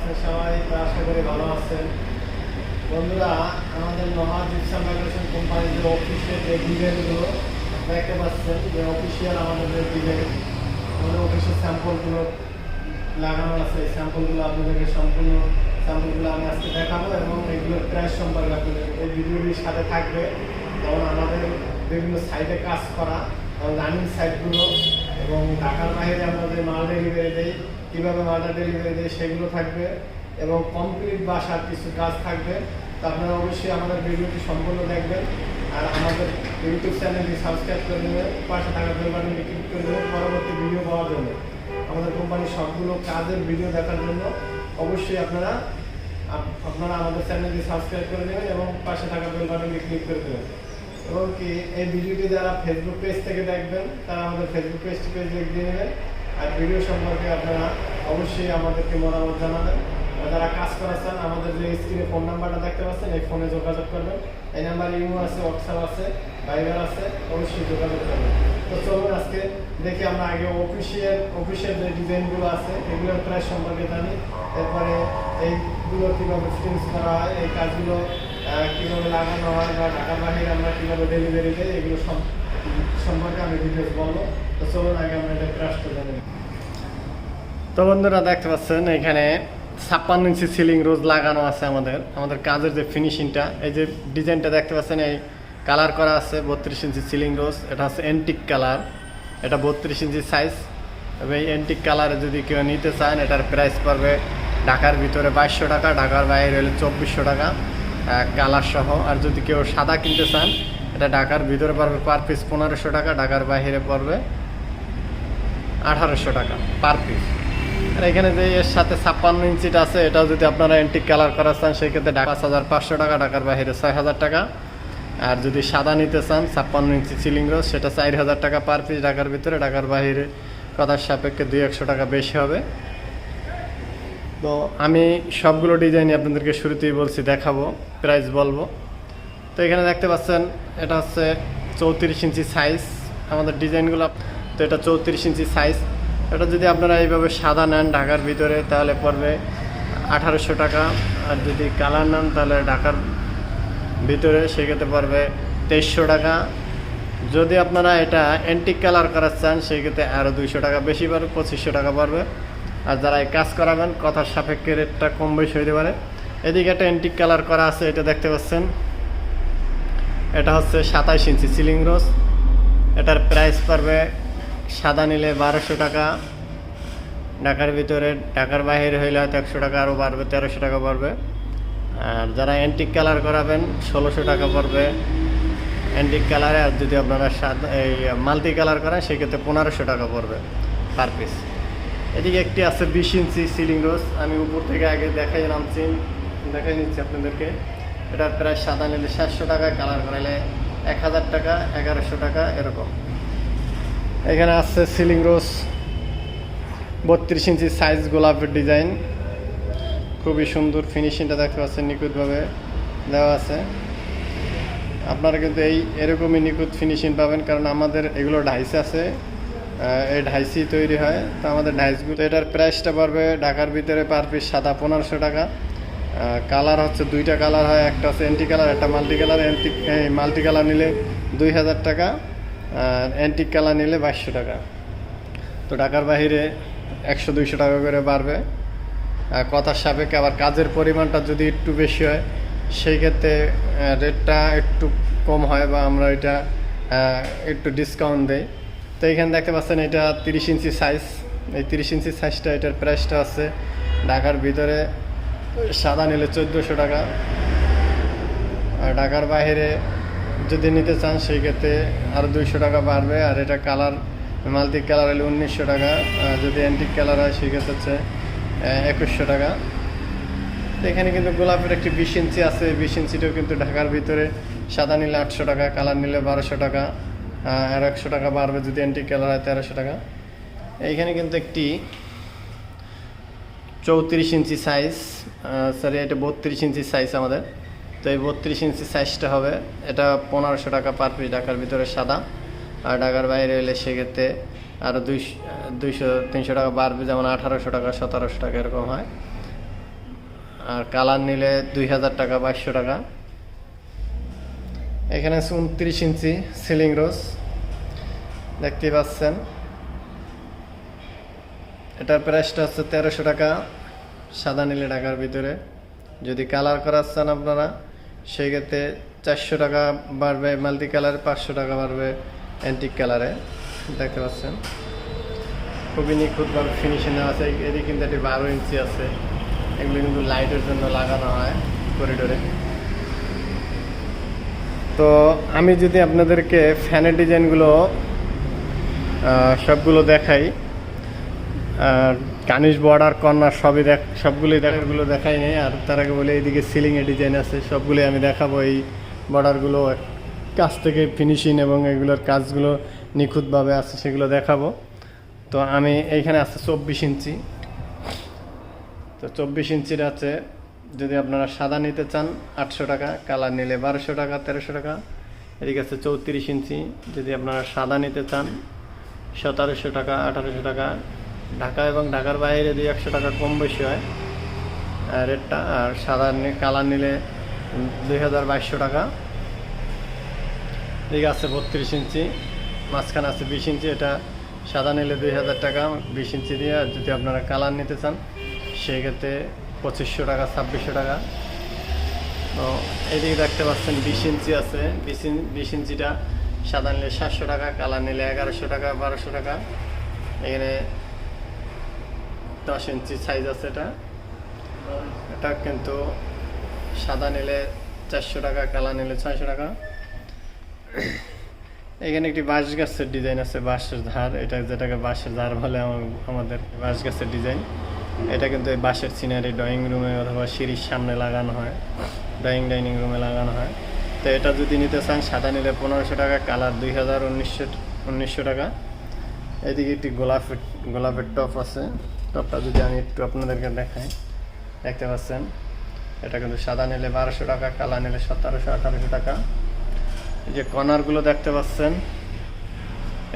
আছেন সবাই? তো আশা করি ভালো আছেন। বন্ধুরা, আমাদের মহা জিপসাম মাইগ্রেশন কোম্পানির যে অফিসের যে ডিজাইনগুলো দেখতে পাচ্ছেন, যে অফিসিয়াল আমাদের যে ডিজাইন, আমাদের অফিসের স্যাম্পলগুলো লাগানো আছে। এই স্যাম্পলগুলো আপনাদেরকে সম্পূর্ণ স্যাম্পলগুলো আমি আজকে দেখাবো এবং এগুলোর প্রাইস সম্পর্কে আপনাদের এই ভিডিওটির সাথে থাকবে। যেমন আমাদের বিভিন্ন সাইটে কাজ করা রানিং সাইটগুলো এবং ঢাকার বাইরে আমরা যে মাল ডেলিভারি দিই, কীভাবে মালটা ডেলিভারি দিই সেগুলো থাকবে এবং কমপ্লিট বাসার কিছু কাজ থাকবে। তো আপনারা অবশ্যই আমাদের ভিডিওটি সম্পূর্ণ দেখবেন আর আমাদের ইউটিউব চ্যানেলটি সাবস্ক্রাইব করে দেবেন, পাশে থাকা বেল বাটনটি ক্লিক করে দেবেন পরবর্তী ভিডিও পাওয়ার জন্য। আমাদের কোম্পানির সবগুলো কাজের ভিডিও দেখার জন্য অবশ্যই আপনারা আমাদের চ্যানেলটি সাবস্ক্রাইব করে দেবেন এবং পাশে থাকা বেল বাটনটি ক্লিক করে দেবেন। এবং কি এই ভিডিওটি যারা ফেসবুক পেজ থেকে দেখবেন তারা আমাদের ফেসবুক পেজটি লিখ দিয়ে নেবেন আর ভিডিও সম্পর্কে আপনারা অবশ্যই আমাদেরকে মতামত জানাবেন। যারা কাজ করাচ্ছেন আমাদের যে স্ক্রিনে ফোন নাম্বারটা দেখতে পাচ্ছেন এই ফোনে যোগাযোগ করবেন। এই নাম্বারে ইমো আছে, হোয়াটসঅ্যাপ আছে, ভাইবার আছে, অবশ্যই যোগাযোগ করবেন। তো চলুন আজকে দেখি আমরা আগে অফিসের যে ডিজাইনগুলো আছে এগুলোর প্রাইস সম্পর্কে জানি। এরপরে এইগুলো কীভাবে ফিটিংস করা হয়, এই কাজগুলো কীভাবে লাগানো হয় বা ঢাকার বাহিরে আমরা কীভাবে ডেলিভারি দিই এগুলো সম্পর্কে আমি ডিটেলস বলবো। তো চলুন আগে আমরা এটা প্রাইসটা জানি। তো বন্ধুরা দেখতে পাচ্ছেন এখানে 56 ইঞ্চি সিলিং রোজ লাগানো আছে। আমাদের কাজের যে ফিনিশিংটা, এই যে ডিজাইনটা দেখতে পাচ্ছেন, এই কালার করা আছে 32 ইঞ্চি সিলিং রোজ। এটা হচ্ছে অ্যান্টিক কালার, এটা 32 ইঞ্চি সাইজ। তবে এই অ্যান্টিক কালারে যদি কেউ নিতে চান এটার প্রাইস পড়বে ঢাকার ভিতরে 2200 টাকা, ঢাকার বাইরে হলে 2400 টাকা কালার সহ। আর যদি কেউ সাদা কিনতে চান এটা ঢাকার ভিতরে পড়বে পার পিস 1500 টাকা, ঢাকার বাইরে পড়বে 1800 টাকা পার পিস। আর এখানে যে এর সাথে 56 ইঞ্চিটা আছে এটাও যদি আপনারা অ্যান্টিক কালার করা চান সেক্ষেত্রে 5500 টাকা, ঢাকার বাইরে 6000 টাকা। আর যদি সাদা নিতে চান 56 ইঞ্চি সিলিং রোজ সেটা 4000 টাকা পার পিস ঢাকার ভিতরে, ঢাকার বাইরে কথার সাপেক্ষে 200 টাকা বেশি হবে। তো আমি সবগুলো ডিজাইনই আপনাদেরকে শুরুতেই বলছি দেখাবো, প্রাইস বলবো। তো এখানে দেখতে পাচ্ছেন এটা হচ্ছে 34 ইঞ্চি সাইজ আমাদের ডিজাইনগুলো। তো এটা 34 ইঞ্চি সাইজ। এটা যদি আপনারা এইভাবে সাদা নেন ঢাকার ভিতরে তাহলে পড়বে 1800 টাকা। আর যদি কালার নেন তাহলে ঢাকার ভিতরে সেক্ষেত্রে পড়বে 2300 টাকা। যদি আপনারা এটা অ্যান্টিক কালার করার চান সেক্ষেত্রে আরও 200 টাকা বেশি পড়বে, 2500 টাকা পড়বে। আর যারা এই কাজ করাবেন কথার সাপেক্ষে রেটটা কম বেশি হতে পারে। এদিকে একটা অ্যান্টিক কালার করা আছে, এটা দেখতে পাচ্ছেন, এটা হচ্ছে 27 ইঞ্চি সিলিং রোজ। এটার প্রাইস পড়বে সাদা নিলে 1200 টাকা, ঢাকার ভিতরে, ঢাকার বাইরে হইলে হয়তো 100 টাকা আরও বাড়বে, 1300 টাকা পড়বে। আর যারা অ্যান্টিক কালার করাবেন 1600 টাকা পড়বে অ্যান্টিক কালারে। আর যদি আপনারা এই মাল্টি কালার করেন সেক্ষেত্রে 1500 টাকা পড়বে পার পিস। এদিকে একটি আছে 20 ইঞ্চি সিলিং রোজ, আমি উপর থেকে আগে দেখাই নিচ্ছি আপনাদেরকে। এটার প্রায় সাদা নিলে 700 টাকা, কালার করাইলে 1000 টাকা, 1100 টাকা এরকম। এখানে আছে সিলিং রোজ 32 ইঞ্চি সাইজ, গোলাপের ডিজাইন, খুবই সুন্দর ফিনিশিংটা দেখতে পাচ্ছেন, নিখুঁতভাবে দেওয়া আছে। আপনারা কিন্তু এরকমই নিখুঁত ফিনিশিং পাবেন, কারণ আমাদের এগুলো ডাইস আছে, এই ডাইসই তৈরি হয়। তো আমাদের ডাইসগুলো, এটার প্রাইসটা পড়বে ঢাকার ভিতরে পার পিস সাদা 1500 টাকা। কালার হচ্ছে দুইটা কালার হয়, একটা হচ্ছে অ্যান্টি কালার, একটা মাল্টি কালার। মাল্টি কালার নিলে 2000 টাকা, আর অ্যান্টিক কালার নিলে 2200 টাকা। তো ঢাকার বাইরে 100-200 টাকা করে বাড়বে কথার সাপেক্ষে। আবার কাজের পরিমাণটা যদি একটু বেশি হয় সেই ক্ষেত্রে রেটটা একটু কম হয় বা আমরা এটা একটু ডিসকাউন্ট দেই। তো এখানে দেখতে পাচ্ছেন এটা 30 ইঞ্চি সাইজ। এই 30 ইঞ্চি সাইজটা, এটার প্রাইসটা আছে ঢাকার ভিতরে সাদা নিলে 1400 টাকা, আর ঢাকার বাইরে যদি নিতে চান সেই ক্ষেত্রে আরও 200 টাকা বাড়বে। আর এটা কালার মাল্টি কালার হলে 1900 টাকা, যদি অ্যান্টিক কালার হয় সেক্ষেত্রে হচ্ছে 2100 টাকা। তো এখানে কিন্তু গোলাপের একটি 20 ইঞ্চি আছে, 20 ইঞ্চিটাও কিন্তু ঢাকার ভিতরে সাদা নিলে 800 টাকা, কালার নিলে 1200 টাকা, আর 100 টাকা বাড়বে যদি অ্যান্টিক কালার হয় 1300 টাকা। এইখানে কিন্তু একটি 34 ইঞ্চি সাইজ, সরি এটা 32 ইঞ্চি সাইজ আমাদের। তো এই 32 ইঞ্চি সাইজটা হবে, এটা 1500 টাকা পার পিস ঢাকার ভিতরে সাদা। আর ঢাকার বাইরে এলে সেক্ষেত্রে আরও 200-300 টাকা বাড়বে, যেমন 1800 টাকা, 1700 টাকা এরকম হয়। আর কালার নিলে 2000 টাকা 2200 টাকা। এখানে আছে 29 ইঞ্চি সিলিং রোজ, দেখতে পাচ্ছেন। এটার প্রাইসটা হচ্ছে 1300 টাকা সাদা নীলে ঢাকার ভিতরে। যদি কালার করা চান আপনারা সেই ক্ষেত্রে 400 টাকা বাড়বে মাল্টি কালারে, 500 টাকা বাড়বে অ্যান্টিক কালারে। দেখতে পাচ্ছেন খুবই নিখুঁতভাবে ফিনিশিং আছে। এদিকে কিন্তু একটি 12 ইঞ্চি আছে, এগুলো কিন্তু লাইটের জন্য লাগানো হয় করিডোরে। তো আমি যদি আপনাদেরকে ফ্যানের ডিজাইনগুলো সবগুলো দেখাই, কানিশ বর্ডার কর্নার সবগুলোই দেখাই নেই। আর তার আগে বলে এইদিকে সিলিংয়ে ডিজাইন আছে, সবগুলোই আমি দেখাবো। এই বর্ডারগুলো কাছ থেকে ফিনিশিং এবং এগুলোর কাজগুলো নিখুঁতভাবে আছে সেগুলো দেখাবো। তো আমি এইখানে আছে 24 ইঞ্চি। তো 24 ইঞ্চির আছে, যদি আপনারা সাদা নিতে চান 800 টাকা, কালার নিলে 1200 টাকা 1300 টাকা। এদিকে আছে 34 ইঞ্চি, যদি আপনারা সাদা নিতে চান 1700 টাকা 1800 টাকা। ঢাকা এবং ঢাকার বাইরে 200 টাকা কম বেশি হয় রেটটা। আর সাদা কালার নিলে 2200 টাকা। এদিকে আছে 32 ইঞ্চি, মাঝখানে আছে 20 ইঞ্চি। এটা সাদা নিলে 2000 টাকা 20 ইঞ্চি দিয়ে। আর যদি আপনারা কালার নিতে চান সেই ক্ষেত্রে 2500 টাকা 2600 টাকা। তো এইদিকে দেখতে পাচ্ছেন 20 ইঞ্চি আছে, 20 ইঞ্চিটা সাদা নিলে 700 টাকা, কালার নিলে 1100 টাকা 1200 টাকা। এখানে 10 ইঞ্চি সাইজ আছে, এটা কিন্তু সাদা নিলে 400 টাকা, কালার নিলে 600 টাকা। এখানে একটি বাঁশ গাছের ডিজাইন আছে, বাঁশের ধার, এটা যেটাকে বাঁশের ধার বলে আমাদের বাঁশ গাছের ডিজাইন। এটা কিন্তু এই বাঁশের সিনারি ড্রয়িং রুমে অথবা সিঁড়ির সামনে লাগানো হয়, ডাইনিং রুমে লাগানো হয়। তো এটা যদি নিতে চান সাদা নিলে 1500 টাকা, কালার 1900 টাকা। এদিকে একটি গোলাপের টপ আছে, টপটা যদি আমি একটু আপনাদেরকে দেখাই, দেখতে পাচ্ছেন। এটা কিন্তু সাদা নিলে 1200 টাকা, কালার নিলে 1700-1800 টাকা। এই যে কর্নারগুলো দেখতে পাচ্ছেন,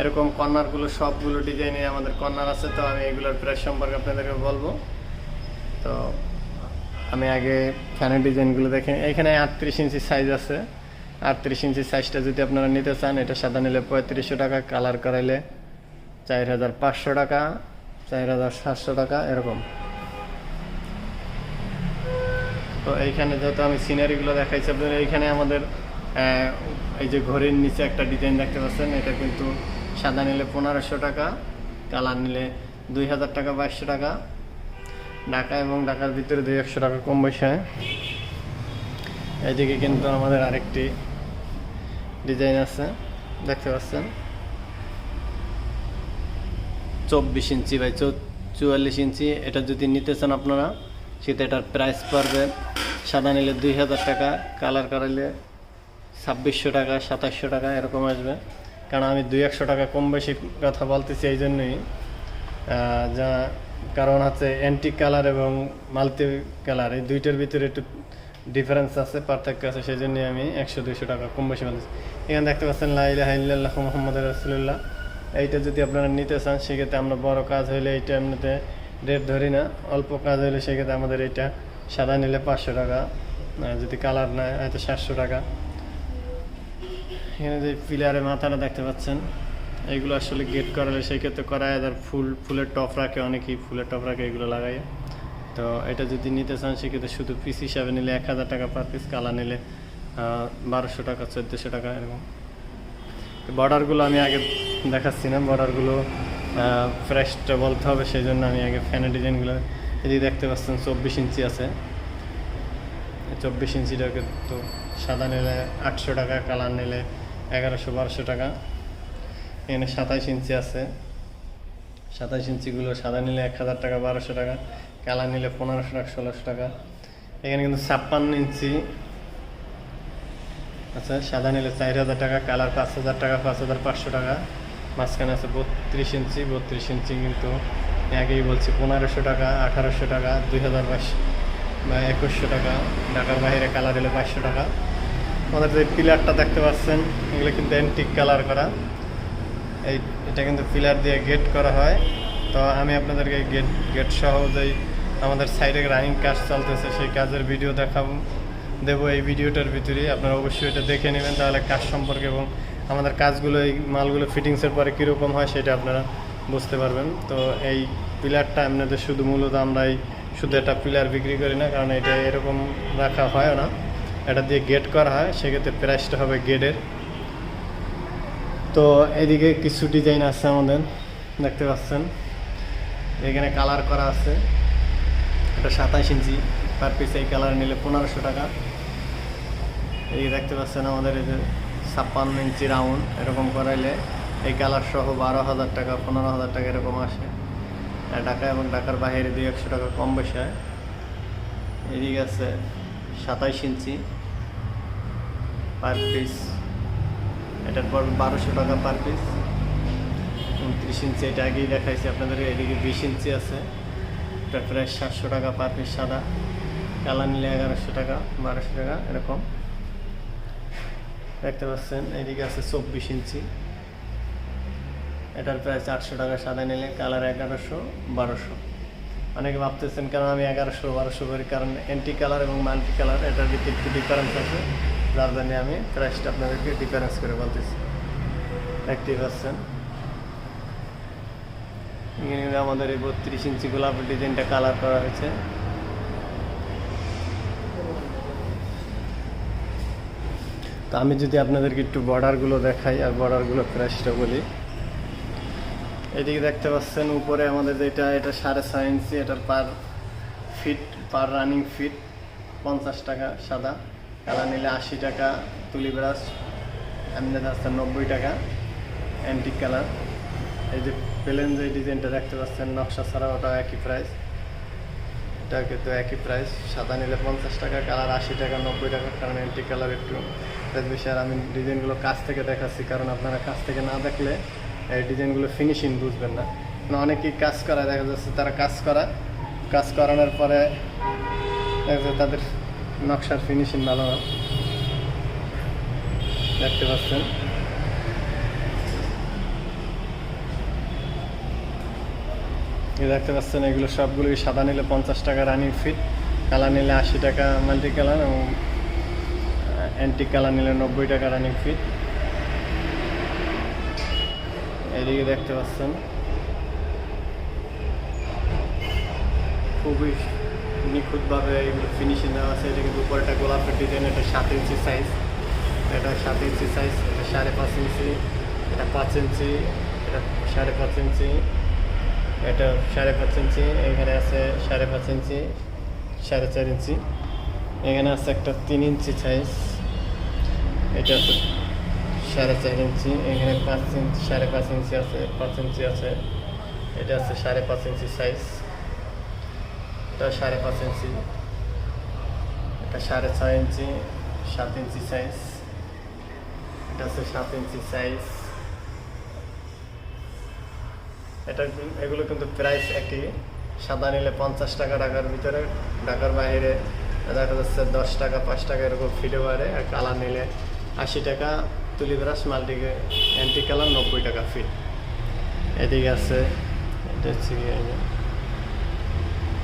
এরকম কর্নারগুলো সবগুলো ডিজাইনে আমাদের কর্নার আছে। তো আমি এগুলোর প্রাইস সম্পর্কে আপনাদেরকে বলবো। তো আমি আগে ফ্যানের ডিজাইনগুলো দেখেন। এখানে 38 ইঞ্চি সাইজ আছে, 38 ইঞ্চি সাইজটা যদি আপনারা নিতে চান এটা সাদা নিলে 3500 টাকা, কালার করাইলে 4500 টাকা 4700 টাকা এরকম। তো এইখানে যেহেতু আমি সিনারিগুলো দেখাইছি আপনাদের, এইখানে আমাদের এই যে ঘরের নিচে একটা ডিজাইন দেখতে পাচ্ছেন, এটা কিন্তু সাদা নিলে 1500 টাকা, কালার নিলে 2000 টাকা 2200 টাকা। ঢাকা এবং ঢাকার ভিতরে 200 টাকা কম বেশি হয়। এইদিকে কিন্তু আমাদের আরেকটি ডিজাইন আছে, দেখতে পাচ্ছেন 24 ইঞ্চি বাই 44 ইঞ্চি। এটা যদি নিতে চান আপনারা সেটা এটার প্রাইস পড়বে সাদা নিলে 2000 টাকা, কালার করাইলে 2600 টাকা 2700 টাকা এরকম আসবে। কারণ আমি 200 টাকা কম বেশি কথা বলতেছি এই জন্যই, যা কারণ হচ্ছে অ্যান্টিক কালার এবং মাল্টি কালার এই দুইটার ভিতরে একটু ডিফারেন্স আছে, পার্থক্য আছে, সেই জন্যই আমি 100-200 টাকা কম বেশি বলতেছি। এখানে দেখতে পাচ্ছেন লা ইলাহা ইল্লাল্লাহু মুহাম্মাদুর রাসূলুল্লাহ। এইটা যদি আপনারা নিতে চান সেক্ষেত্রে আমরা বড় কাজ হইলে এইটা এমনিতে রেট ধরি না, অল্প কাজ হইলে সেক্ষেত্রে আমাদের এইটা সাদা নিলে 500 টাকা, যদি কালার নেয় হয়তো 700 টাকা। এখানে যে পিলারের মাথাটা দেখতে পাচ্ছেন, এইগুলো আসলে গেট করালে সেই ক্ষেত্রে করায়। আর ফুলের টপ রাখে, অনেকেই ফুলের টপ রাখে, এগুলো লাগাই। তো এটা যদি নিতে চান সেক্ষেত্রে শুধু পিস হিসাবে নিলে 1000 টাকা পার পিস, কালার নিলে 1200 টাকা 1400 টাকা এরকম। বর্ডারগুলো আমি আগে দেখাচ্ছি না, বর্ডারগুলো ফ্রেশটা বলতে হবে, সেই জন্য আমি আগে ফ্যানের ডিজাইনগুলো। এদিকে দেখতে পাচ্ছেন 24 ইঞ্চি আছে, 24 ইঞ্চিটাকে তো সাদা নিলে 800 টাকা, কালার নিলে 1100-1200 টাকা। এখানে 27 ইঞ্চি আছে, 27 ইঞ্চিগুলো সাদা নিলে 1000 টাকা 1200 টাকা, কালার নিলে 1500 টাকা 1600 টাকা। এখানে কিন্তু 56 ইঞ্চি আচ্ছা, সাদা নিলে 4000 টাকা, কালার 5000 টাকা 5500 টাকা। মাঝখানে আছে 32 ইঞ্চি, 32 ইঞ্চি কিন্তু আগেই বলছি 1500 টাকা 1800 টাকা 2022 বা 2100 টাকা। ঢাকার বাইরে কালার হলে 500 টাকা। আমাদের যে পিলারটা দেখতে পাচ্ছেন এগুলো কিন্তু অ্যান্টিক কালার করা, এটা কিন্তু পিলার দিয়ে গেট করা হয়। তো আমি আপনাদেরকে গেট সহ যেই আমাদের সাইডে রানিং কাজ চলতেছে, সেই কাজের ভিডিও দেবো এই ভিডিওটার ভিতরেই। আপনারা অবশ্যই এটা দেখে নেবেন, তাহলে কাজ সম্পর্কে এবং আমাদের কাজগুলো এই মালগুলো ফিটিংসের পরে কীরকম হয় সেটা আপনারা বুঝতে পারবেন। তো এই পিলারটা আপনাদের শুধু মূলত আমরা শুধু একটা পিলার বিক্রি করি না, কারণ এটা এরকম রাখা হয় না, এটা দিয়ে গেট করা হয়, সেক্ষেত্রে প্রাইসটা হবে গেটের। তো এদিকে কিছু ডিজাইন আছে আমাদের, দেখতে পাচ্ছেন এখানে কালার করা আছে। এটা 27 ইঞ্চি পার পিস, এই কালার নিলে 1500 টাকা। এই দেখতে পাচ্ছেন আমাদের এই যে 56 ইঞ্চি রাউন্ড, এরকম করাইলে এই কালার সহ 12,000 টাকা 15,000 টাকা এরকম আসে। ঢাকা এবং ঢাকার বাইরে 200 টাকা কম বেশি হয়। এদিকে আছে 27 ইঞ্চি পার পিস, এটার পর 1200 টাকা পার পিস। 29 ইঞ্চি এটা আগেই দেখাইছি আপনাদের। এদিকে 20 ইঞ্চি আছে, এটা প্রায় 700 টাকা পার পিস সাদা, কালার নিলে 1100 টাকা 1200 টাকা এরকম দেখতে পাচ্ছেন। এদিকে আছে 24 ইঞ্চি, এটার প্রায় 400 টাকা সাদা নিলে, কালার 1100 1200। অনেকে ভাবতেছেন কারণ আমি 1100 1200 করি, কারণ এন্টি কালার এবং মাল্টি কালার এটার ভিতরে একটু ডিফারেন্স আছে, যার জন্য আমি প্রাইসটা আপনাদেরকে ডিফারেন্স করে বলতেছি। দেখতেই পাচ্ছেন আমাদের এই 32 ইঞ্চি গোলাপের ডিজাইনটা কালার করা হয়েছে। তো আমি যদি আপনাদেরকে একটু বর্ডারগুলো দেখাই আর বর্ডারগুলো প্রাইসটা বলি। এদিকে দেখতে পাচ্ছেন উপরে আমাদের যেটা, এটা 6.5 ইঞ্চি, এটার পার রানিং ফিট 50 টাকা সাদা, কালার নিলে 80 টাকা, তুলি ব্রাশ এমনি আসছে 90 টাকা অ্যান্টিক কালার। এই যে প্লেন যে ডিজাইনটা দেখতে পাচ্ছেন নকশা ছাড়া, ওটা একই প্রাইস, এটা কিন্তু একই প্রাইস। সাদা নিলে 50 টাকা, কালার 80 টাকা 90 টাকা, কারণ অ্যান্টিক কালার একটু বেশি। আর আমি ডিজাইনগুলো কাছ থেকে দেখাচ্ছি, কারণ আপনারা কাছ থেকে না দেখলে এই ডিজাইনগুলো ফিনিশিং বুঝবেন না। অনেকেই কাজ করা দেখা যাচ্ছে, তারা কাজ করানোর পরে দেখা যাচ্ছে তাদের নকশার ফিনিশিং ভালো না, দেখতে পাচ্ছেন। দেখতে পাচ্ছেন এগুলো সবগুলোই সাদা নিলে 50 টাকা রানিং ফিট, কালার নিলে 80 টাকা মাল্টি কালার, এবং অ্যান্টিক কালার নিলে 90 টাকা রানিং ফিট। এদিকে দেখতে পাচ্ছেন খুবই নিখুঁতভাবে এগুলো ফিনিশিং দেওয়া আছে। এটা কিন্তু উপরেটা গোলাপের ডিজাইন, এটা 7 ইঞ্চি সাইজ, এটা 7 ইঞ্চি সাইজ, এটা 5.5 ইঞ্চি, এটা 5 ইঞ্চি, এটা 5.5 ইঞ্চি, এটা 5.5 ইঞ্চি, এখানে আছে 5.5 ইঞ্চি, 4.5 ইঞ্চি, এখানে আছে একটা 3 ইঞ্চি সাইজ, এটা আছে 4.5 ইঞ্চি, এখানে 5 ইঞ্চি 5.5 ইঞ্চি আছে, 5 ইঞ্চি আছে, এটা আছে 5.5 ইঞ্চি সাইজ, এটা 5.5 ইঞ্চি, এটা 6.5 ইঞ্চি, 7 ইঞ্চি সাইজ, এটা আছে 7 ইঞ্চি সাইজ। এগুলো কিন্তু প্রাইস একই, সাদা নিলে 50 টাকা ঢাকার ভিতরে, ঢাকার বাইরে দেখা যাচ্ছে 10 টাকা 5 টাকা এরকম ফিটে বাইরে। আর কালার নিলে 80 টাকা, তুলি ব্রাশ মাল্টিকে অ্যান্টি কালার 90 টাকা ফিট। এদিকে আছে এটা হচ্ছে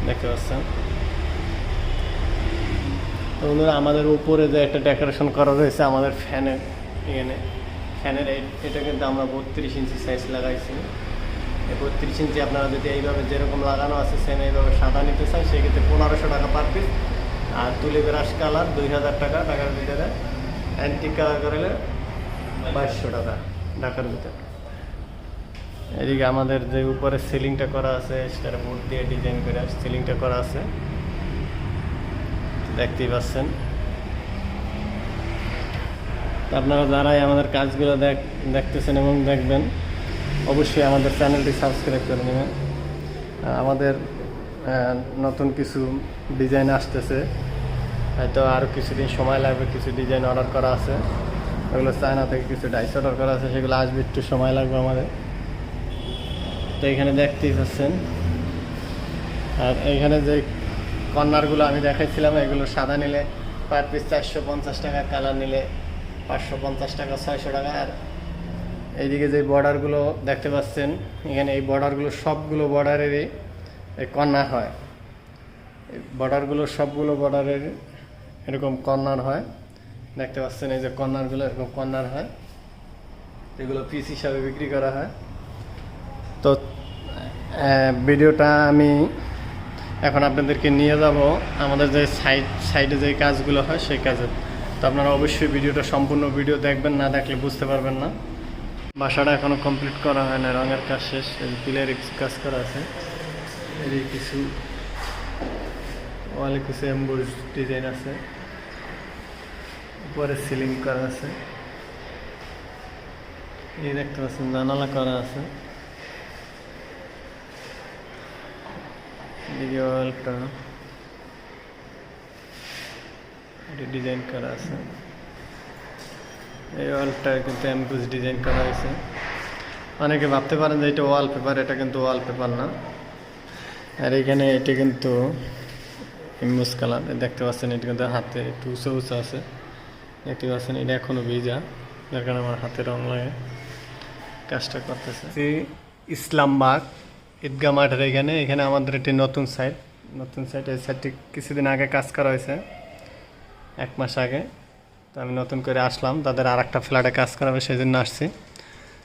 দেখতে পাচ্ছেন। তো বন্ধুরা আমাদের উপরে যে একটা ডেকোরেশন করা রয়েছে আমাদের ফ্যানের, এখানে ফ্যানের এটা কিন্তু আমরা 32 ইঞ্চি সাইজ লাগাইছি। এই 32 ইঞ্চি আপনারা যদি এইভাবে যেরকম লাগানো আছে সেম এইভাবে সাদা নিতে চান, সেক্ষেত্রে 1500 টাকা পার পিস। আর তুলি ব্রাশ কালার 2000 টাকা ঢাকার ভিতরে, অ্যান্টিক কালার করলে 2200 টাকা ঢাকার ভিতরে। এদিকে আমাদের যে উপরে সিলিংটা করা আছে, স্টার বোর্ড দিয়ে ডিজাইন করে সিলিংটা করা আছে, দেখতেই পাচ্ছেন। আপনারা যারাই আমাদের কাজগুলো দেখতেছেন এবং দেখবেন, অবশ্যই আমাদের চ্যানেলটি সাবস্ক্রাইব করে নেবেন। আমাদের নতুন কিছু ডিজাইন আসতেছে, হয়তো আরও কিছুদিন সময় লাগবে। কিছু ডিজাইন অর্ডার করা আছে, ওগুলো চায়না থেকে কিছু ডাইস অর্ডার করা আছে, সেগুলো আসবে, একটু সময় লাগবে আমাদের। তো এখানে দেখতেই পাচ্ছেন। আর এইখানে যে কর্নারগুলো আমি দেখাইছিলাম, এগুলো সাদা নিলে পার পিস 450 টাকা, কালার নিলে 550 টাকা 600 টাকা। আর এইদিকে যে বর্ডারগুলো দেখতে পাচ্ছেন, এখানে এই বর্ডারগুলো সবগুলো বর্ডারেরই এই কর্নার হয়। বর্ডারগুলো সবগুলো বর্ডারের এরকম কর্নার হয়, দেখতে পাচ্ছেন এই যে কর্নারগুলো এরকম কর্নার হয়, এগুলো পিস হিসাবে বিক্রি করা হয়। তো ভিডিওটা আমি এখন আপনাদেরকে নিয়ে যাব আমাদের যে সাইডে যে কাজগুলো হয় সেই কাজে। তো আপনারা অবশ্যই ভিডিওটা সম্পূর্ণ ভিডিও দেখবেন, না দেখলে বুঝতে পারবেন না। বাসাটা এখনও কমপ্লিট করা হয় না, রঙের কাজ শেষ, পিলার কাজ করা আছে, এই কিছু ওয়ালে কিছু এমবোস ডিজাইন আছে, উপরে সিলিং করা আছে, এই দেখতে পাচ্ছেন জানালা করা আছে, এদিকে ওয়ালটা ডিজাইন করা আছে, এই ওয়ালটা কিন্তু এমবোস ডিজাইন করা হয়েছে। অনেকে ভাবতে পারেন যে এটা ওয়ালপেপার, এটা কিন্তু ওয়ালপেপার না। আর এখানে এটা কিন্তু এমবোস কালার দেখতে পাচ্ছেন, এটা কিন্তু হাতে একটু উঁচু উঁচু আছে, দেখতে পাচ্ছেন এটা এখনো ভিজা, যার কারণে আমার হাতে রং লাগে, কাজটা করতেছে। ইসলামবাগ ঈদগাহ মাঠের এখানে আমাদের একটি নতুন সাইট, এই সাইটটি কিছুদিন আগে কাজ করা হয়েছে, 1 মাস আগে। তো আমি নতুন করে আসলাম, তাদের আর একটা ফ্ল্যাটে কাজ করা হবে সেই জন্য আসছি।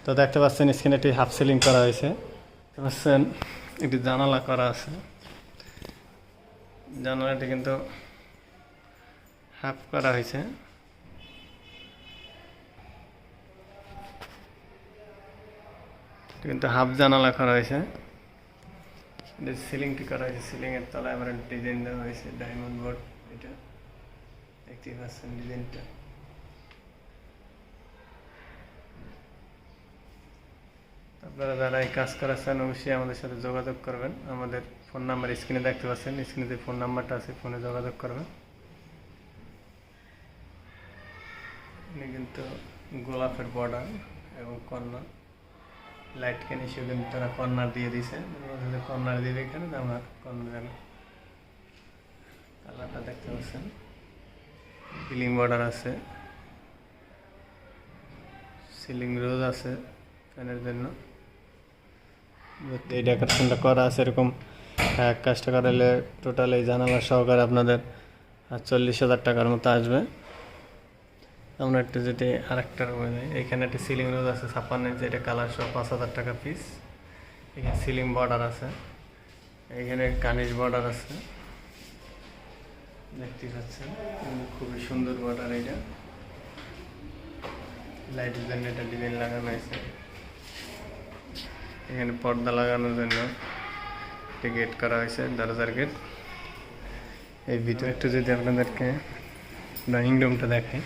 তো দেখতে পাচ্ছেন স্ক্রিনে একটি হাফ সিলিং করা হয়েছে, দেখতে পাচ্ছেন একটি জানালা করা আছে, জানালাটি কিন্তু হাফ করা হয়েছে, কিন্তু হাফ জানালা করা হয়েছে। সিলিংটি করা হয়েছে, সিলিংয়ের তলায় আমার ডিজাইন দেওয়া হয়েছে ডায়মন্ড বোর্ড, এটা দেখতেই পাচ্ছেন ডিজাইনটা। আপনারা যারা এই কাজ করার চান অবশ্যই আমাদের সাথে যোগাযোগ করবেন। আমাদের ফোন নাম্বার স্ক্রিনে দেখতে পাচ্ছেন, স্ক্রিনে যে ফোন নাম্বারটা আছে ফোনে যোগাযোগ করবেন। এখানে কিন্তু গোলাপের বর্ডার এবং কর্নার লাইট কেন সেও কিন্তু তারা কর্নার দিয়ে দিয়েছে, কর্নার দিয়ে এখানে আমরা কর্নার কালারটা দেখতে পাচ্ছেন, ফিলিং বর্ডার আছে, সিলিং রোজ আছে ফ্যানের জন্য, এই ডেকোরেশনটা করা আছে। এরকম কাজটা করালে টোটাল এই জানালা সহকারে আপনাদের 40,000 টাকার মতো আসবে। আমরা একটু যদি আরেকটা রুমে যাই, এখানে একটা সিলিং রোজ আছে 56 ইঞ্চি, এটা কালার সহ 5,000 টাকা পিস। এখানে সিলিং বর্ডার আছে, এখানে কানিজ বর্ডার আছে, দেখতে পাচ্ছেন খুবই সুন্দর বর্ডার। এটা লাইটের জন্য এটা ডিজাইন লাগানো হয়েছে, এখানে পর্দা লাগানোর জন্য একটি গেট করা হয়েছে, দরজার গেট। এই ভিতরে একটু যদি আপনাদেরকে ড্রয়িং রুমটা দেখাই,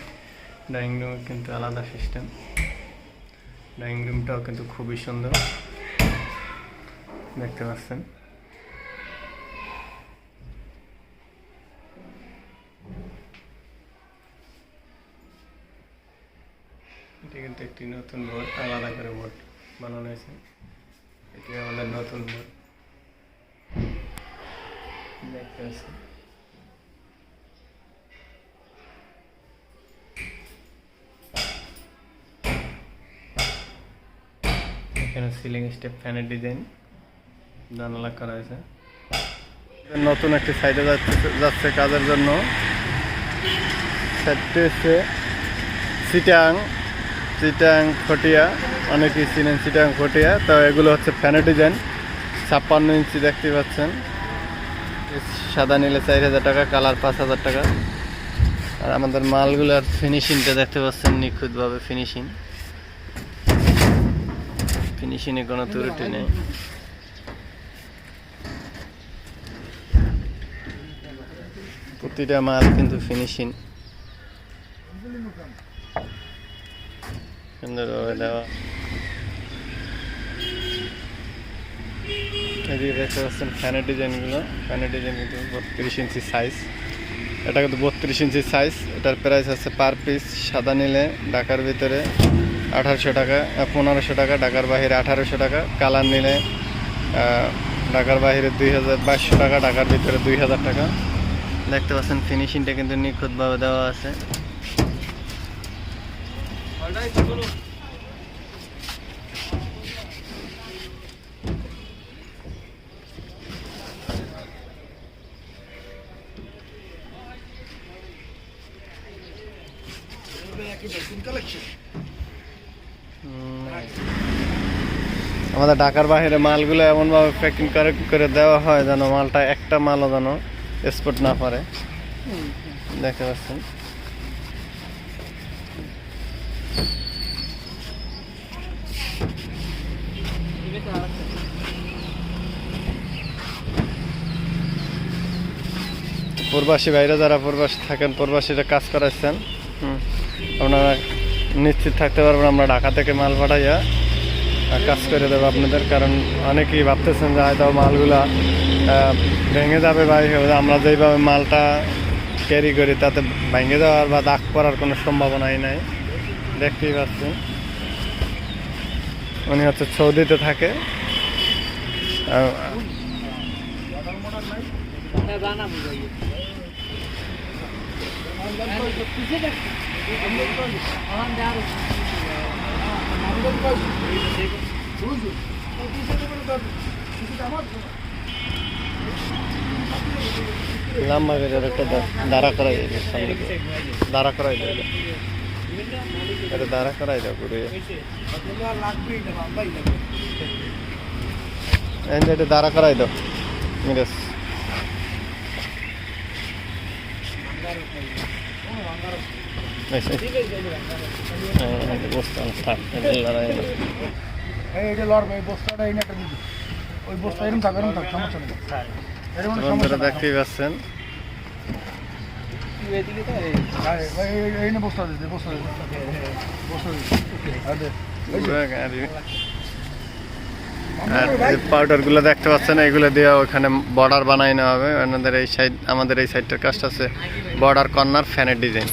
ড্রয়িং রুম কিন্তু আলাদা সিস্টেম, ড্রয়িং রুমটাও কিন্তু খুবই সুন্দর, দেখতে পাচ্ছেন। এটি কিন্তু একটি নতুন বোর্ড, আলাদা করে বোর্ড বানানো হয়েছে, এটি আমাদের নতুন বোর্ড, দেখতে পাচ্ছেন। এখানে সিলিং স্টেপ ফ্যানের ডিজাইন জানালা করা হয়েছে। নতুন একটি সাইডে যাচ্ছে কাজের জন্য, সাইডটি হচ্ছে চিটাং খটিয়া, অনেকেই চিনেন চিটাং খটিয়া। তো এগুলো হচ্ছে ফ্যানের ডিজাইন, 56 ইঞ্চি দেখতে পাচ্ছেন, সাদা নিলে 4,000 টাকা, কালার 5,000 টাকা। আর আমাদের মালগুলোর ফিনিশিংটা দেখতে পাচ্ছেন, নিখুঁতভাবে ফিনিশিংয়ে কোনো ত্রুটি নেই। প্রতিটা মাল কিন্তু ফিনিশিং সুন্দরভাবে দেওয়া। এদিকে দেখতে পাচ্ছেন ফ্যানের ডিজাইনগুলো, ফ্যানের ডিজাইন কিন্তু 32 ইঞ্চি সাইজ, এটা কিন্তু 32 ইঞ্চি সাইজ। এটার প্রাইস আছে পার পিস সাদা নিলে ঢাকার ভিতরে 1,800 টাকা, 1,500 টাকা, ঢাকার বাইরে 1,800 টাকা। কালার নিলে ঢাকার বাইরে 2,200 টাকা, ঢাকার ভিতরে 2,000 টাকা। দেখতে পাচ্ছেন ফিনিশিংটা কিন্তু নিখুঁতভাবে দেওয়া আছে। আমাদের ঢাকার বাইরে মালগুলো এমনভাবে প্যাকিং করে দেওয়া হয় যেন মালটা একটা মালও যেন এক্সপোর্ট না পারে। দেখতে পাচ্ছেন প্রবাসী ভাইরা যারা প্রবাসী থাকেন, প্রবাসীরা কাজ করাচ্ছেন, আপনারা নিশ্চিত থাকতে পারবেন আমরা ঢাকা থেকে মাল পাঠাইয়া কাজ করে দেবো আপনাদের। কারণ অনেকেই ভাবতেছেন যে হয়তো মালগুলা ভেঙে যাবে বা আমরা যেইভাবে মালটা ক্যারি করি তাতে ভেঙে যাওয়ার বা দাগ পড়ার কোনো সম্ভাবনাই নাই। দেখতেই পাচ্ছেন উনি হচ্ছে সৌদিতে থাকে। লম্বা করে একটা দাঁড়া করাই দেবে, সামনে দাঁড়া করাই দেবে, এটা দাঁড়া করাই দেবে ঘুরে, এটা দাঁড়া করাই দাও মিরাজ। দেখতেই পাচ্ছেন পাউডার গুলো দেখতে পাচ্ছেন, এগুলো দিয়ে ওখানে বর্ডার বানাই নেওয়া হবে। আমাদের এই সাইড, আমাদের এই সাইডটার কাজটা আছে বর্ডার কর্নার ফ্যানের ডিজাইন।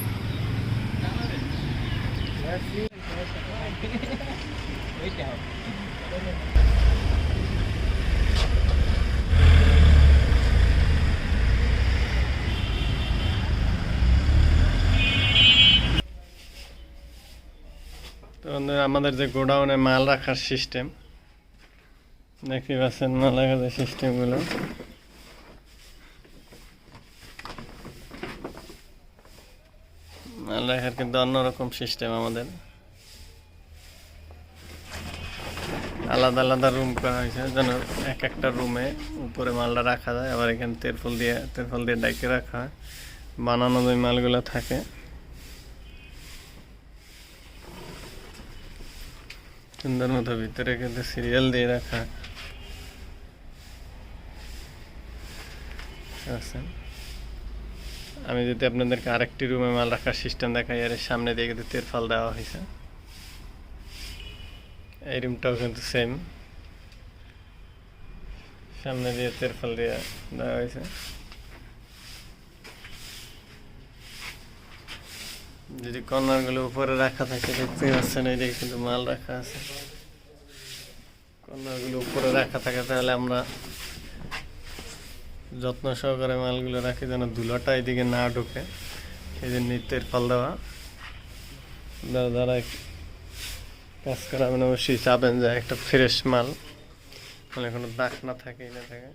তো আমাদের যে গোডাউনে মাল রাখার সিস্টেম দেখতে পাচ্ছেন, মাল রাখার যে সিস্টেমগুলো, মাল রাখার কিন্তু অন্যরকম সিস্টেম। আমাদের আলাদা আলাদা রুম করা হয়েছে যেন এক একটা রুমে উপরে মালটা রাখা যায়, আবার এখানে তেরফল দিয়ে ডাইকে রাখা হয়, বানানো যে মালগুলো থাকে। সুন্দর মতো ভিতরে কিন্তু সিরিয়াল দিয়ে রাখা আছে। আমি যদি আপনাদেরকে আরেকটি রুমে মাল রাখার সিস্টেম দেখাই, এর সামনে দিয়ে কিন্তু তেরফল দেওয়া হয়েছে। এই রুমটাও কিন্তু সেম, সামনে দিয়ে তেরফল দিয়ে দেওয়া হয়েছে। যদি কর্নারগুলো উপরে রাখা থাকে দেখতে পাচ্ছেন, এই দিকে কিন্তু মাল রাখা আছে। কর্নারগুলো উপরে রাখা থাকে তাহলে আমরা যত্ন সহকারে মালগুলো রাখি যেন ধুলাটা এদিকে না ঢুকে। এই জন্য তেরফল দেওয়া। যারা কাজ করা মানে অবশ্যই চাবেন যে একটা ফ্রেশ মাল, মানে কোনো দাগ না থাকে, না থাকে।